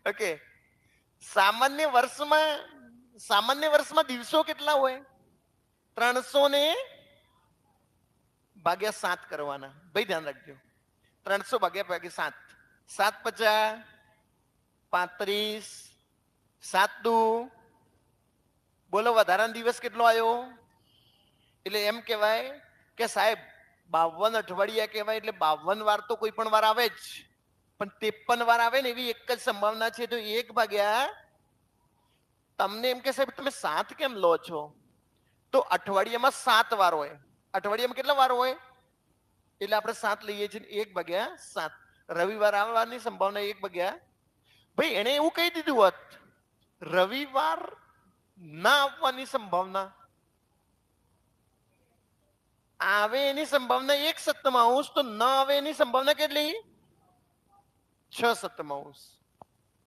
Okay. સામાન્ય વર્ષમાં દિવસો કેટલા હોય? 300 ને ભાગ્યા 7 કરવાના. ભાઈ ધ્યાન રાખજો. 300 ભાગ્યા 7. 7 50 35. 7 દુ, બોલો વધારાનો દિવસ કેટલો આવ્યો? એટલે એમ કહેવાય કે સાહેબ 52 અઠવાડિયા કહેવાય, એટલે 52 વાર તો કોઈ પણ વાર આવે જ, પણ 53 વાર આવે ને એવી એક જ સંભાવના છે. તો 1 ભાગ્યા, તમને એમ કે સાહેબ તમે 7 કેમ લો છો? તો અઠવાડિયામાં 7 વાર હોય. અઠવાડિયામાં કેટલા વાર હોય? એટલે આપણે 7 લઈએ છીએ. 1 ભાગ્યા 7. રવિવાર આવવાની સંભાવના 1 ભાગ્યા, ભાઈ એને એવું કહી દીધું હોત રવિવાર ના આવવાની સંભાવના, આવે એની સંભાવના 1/7, તો ન આવે એની સંભાવના કેટલી? 6/7.